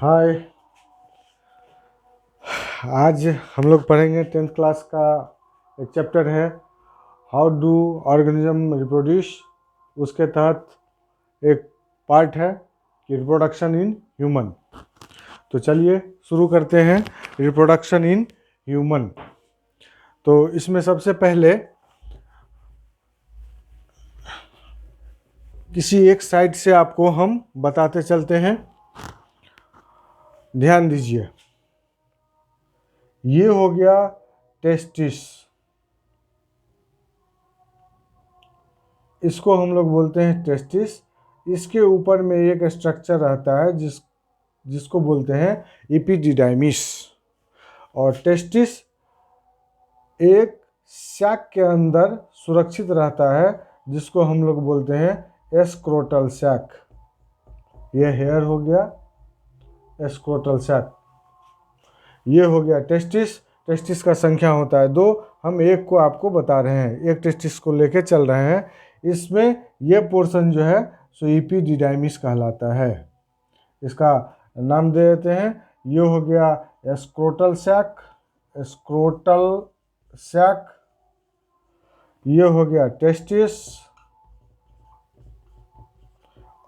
हाय। आज हम लोग पढ़ेंगे 10th क्लास का एक चैप्टर है हाउ डू ऑर्गेनिज्म रिप्रोड्यूस। उसके तहत एक पार्ट है कि रिप्रोडक्शन इन ह्यूमन। तो चलिए शुरू करते हैं रिप्रोडक्शन इन ह्यूमन। तो इसमें सबसे पहले किसी एक साइड से आपको हम बताते चलते हैं। ध्यान दीजिए, ये हो गया टेस्टिस, इसको हम लोग बोलते हैं टेस्टिस। इसके ऊपर में एक स्ट्रक्चर रहता है जिसको बोलते हैं एपिडिडाइमिस। और टेस्टिस एक सैक के अंदर सुरक्षित रहता है जिसको हम लोग बोलते हैं एस्क्रोटल सैक। ये हेयर हो गया एस्क्रोटल सैक, ये हो गया टेस्टिस। टेस्टिस का संख्या होता है 2, हम एक को आपको बता रहे हैं, एक टेस्टिस को लेके चल रहे हैं। इसमें ये पोर्शन जो है सो एपिडिडाइमिस कहलाता है। इसका नाम दे देते हैं। ये हो गया एस्क्रोटल सैक, एस्क्रोटल सैक। ये हो गया टेस्टिस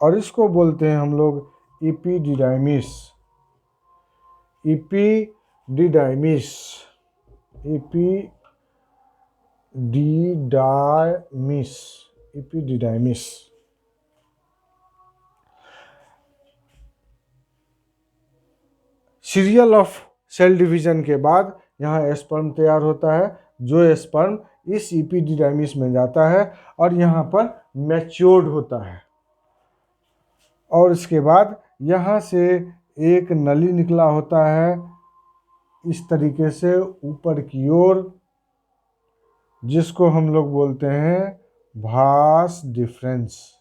और इसको बोलते हैं हम लोग epididymis. Epididymis, epididymis, epididymis. Serial of cell division के बाद यहाँ स्पर्म तैयार होता है, जो स्पर्म इस एपिडिडाइमिस में जाता है और यहाँ पर मैच्योर्ड होता है। और इसके बाद यहाँ से एक नली निकला होता है इस तरीके से ऊपर की ओर, जिसको हम लोग बोलते हैं भास डिफरेंस।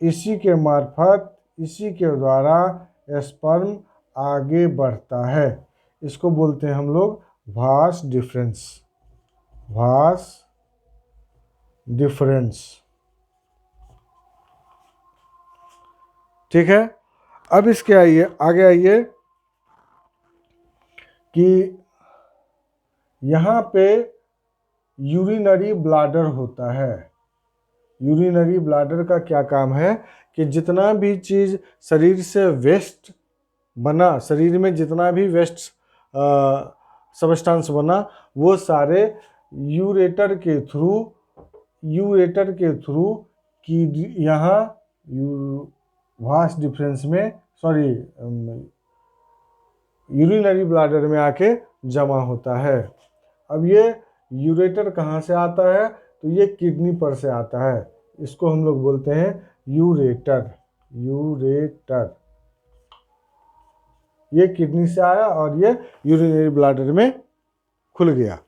इसी के मार्फत, इसी के द्वारा स्पर्म आगे बढ़ता है। इसको बोलते हैं हम लोग भास डिफरेंस, भास डिफरेंस। ठीक है। अब इसके आगे आइए कि यहाँ पे यूरिनरी ब्लैडर होता है। यूरिनरी ब्लैडर का क्या काम है कि जितना भी चीज़ शरीर से वेस्ट बना, शरीर में जितना भी वेस्ट सबस्टेंस बना, वो सारे यूरेटर के थ्रू कि यहाँ वास डिफरेंस में, सॉरी, यूरिनरी ब्लैडर में आके जमा होता है। अब ये यूरेटर कहाँ से आता है? तो ये किडनी पर से आता है। इसको हम लोग बोलते हैं यूरेटर। यूरेटर ये किडनी से आया और ये यूरिनरी ब्लैडर में खुल गया।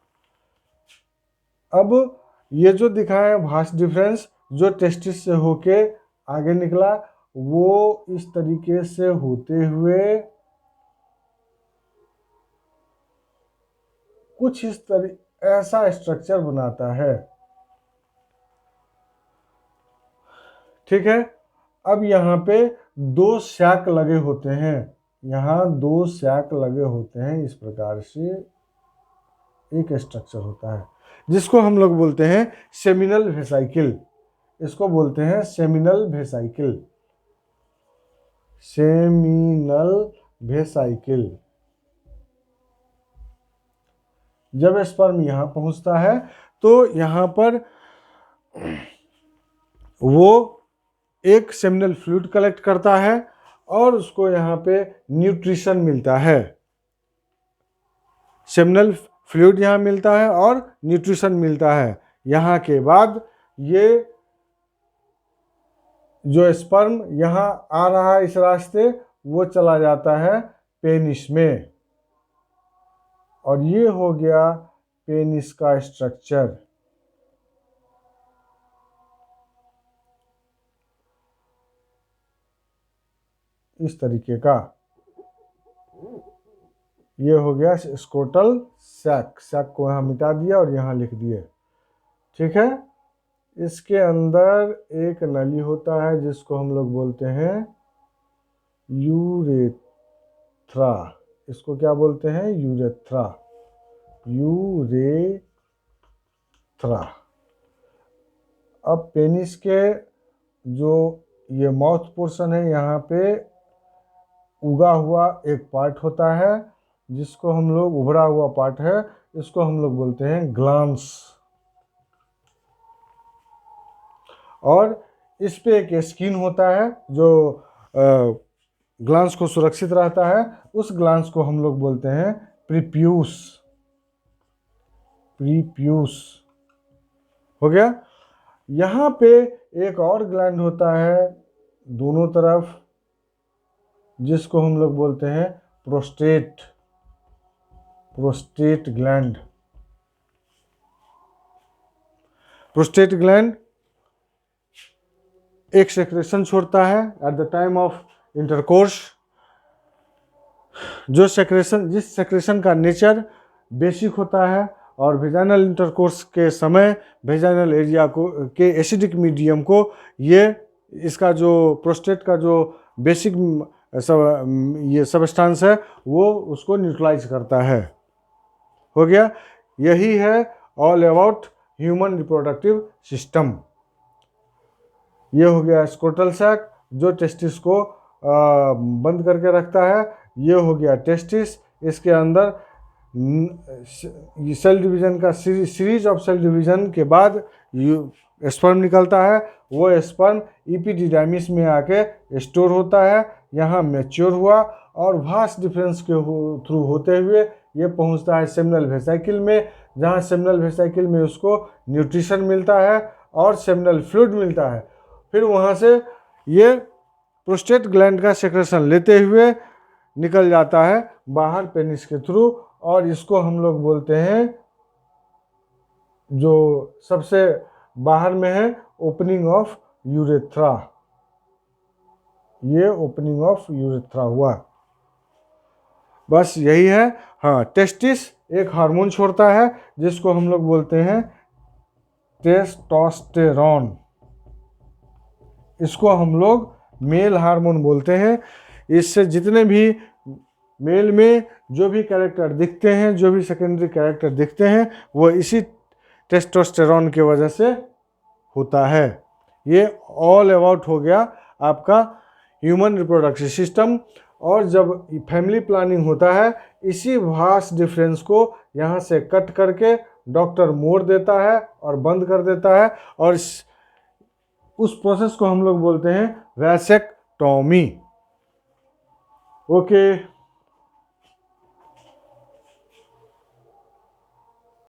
अब ये जो दिखाया भास डिफरेंस, जो टेस्टिस से होके आगे निकला, वो इस तरीके से होते हुए कुछ इस तरह ऐसा स्ट्रक्चर बनाता है। ठीक है। अब यहाँ पे 2 सैक लगे होते हैं, यहाँ 2 सैक लगे होते हैं। इस प्रकार से एक स्ट्रक्चर होता है जिसको हम लोग बोलते हैं सेमिनल वेसाइकिल। इसको बोलते हैं सेमिनल वेसाइकिल, सेमिनल वेसाइकिल। जब स्पर्म यहाँ पहुँचता है तो यहाँ पर वो एक सेमिनल फ्लूइड कलेक्ट करता है और उसको यहाँ पे न्यूट्रिशन मिलता है। सेमिनल फ्लूइड यहाँ मिलता है और न्यूट्रिशन मिलता है। यहाँ के बाद ये जो स्पर्म यहाँ आ रहा है इस रास्ते, वो चला जाता है पेनिस में। और ये हो गया पेनिस का स्ट्रक्चर। इस तरीके का ये हो गया स्क्रोटल सैक। सैक को यहाँ मिटा दिया और यहाँ लिख दिए। ठीक है। इसके अंदर एक नली होता है जिसको हम लोग बोलते हैं यूरेथ्रा, इसको क्या बोलते हैं? Urethra, urethra. अब पेनिस के जो ये माउथ पोर्शन है, यहाँ पे उगा हुआ एक पार्ट होता है जिसको हम लोग, उभरा हुआ पार्ट है, इसको हम लोग बोलते हैं ग्लांस। और इस पे एक स्किन होता है जो ग्लांस को सुरक्षित रहता है, उस ग्लांस को हम लोग बोलते हैं प्रीप्यूस। प्रीप्यूस हो गया। यहाँ पे एक और ग्लैंड होता है दोनों तरफ, जिसको हम लोग बोलते हैं prostate, prostate gland. Prostate gland एक सेक्रेशन छोड़ता है at the time of intercourse. जो सेक्रेशन, जिस सेक्रेशन का नेचर बेसिक होता है और वेजाइनल इंटरकोर्स के समय वेजाइनल एरिया को के एसिडिक मीडियम को ये इसका जो प्रोस्टेट का जो बेसिक ये सबस्टेंस है वो उसको न्यूट्रलाइज करता है। हो गया। यही है all about human reproductive system. ये हो गया स्क्रोटल सैक जो टेस्टिस को बंद करके रखता है। ये हो गया टेस्टिस, इसके अंदर सेल डिवीजन का सीरीज ऑफ सेल डिवीजन के बाद स्पर्म निकलता है। वो स्पर्म इपिडिडाइमिस में आके स्टोर होता है, यहाँ मैच्योर हुआ और वास्ट डिफरेंस के थ्रू होते हुए ये पहुंचता है सेमिनल वेसिकल में, जहाँ सेमिनल वेसिकल में उसको न्यूट्रिशन मिलता है और सेमिनल फ्लूइड मिलता है। फिर वहाँ से ये प्रोस्टेट ग्लैंड का सेक्रेशन लेते हुए निकल जाता है बाहर पेनिस के थ्रू, और इसको हम लोग बोलते हैं, जो सबसे बाहर में है, ओपनिंग ऑफ यूरेथ्रा। ये ओपनिंग ऑफ यूरेथ्रा हुआ। बस यही है। हाँ, टेस्टिस एक हार्मोन छोड़ता है जिसको हम लोग बोलते हैं टेस्टोस्टेरॉन। इसको हम लोग मेल हार्मोन बोलते हैं। इससे जितने भी मेल में जो भी कैरेक्टर दिखते हैं, जो भी सेकेंडरी कैरेक्टर दिखते हैं, वो इसी टेस्टोस्टेरॉन की वजह से होता है। ये ऑल अबाउट हो गया आपका ह्यूमन रिप्रोडक्टिव सिस्टम। और जब फैमिली प्लानिंग होता है, इसी वास्ट डिफरेंस को यहाँ से कट करके डॉक्टर मोड़ देता है और बंद कर देता है, और उस प्रोसेस को हम लोग बोलते हैं वैसेक्टॉमी। ओके।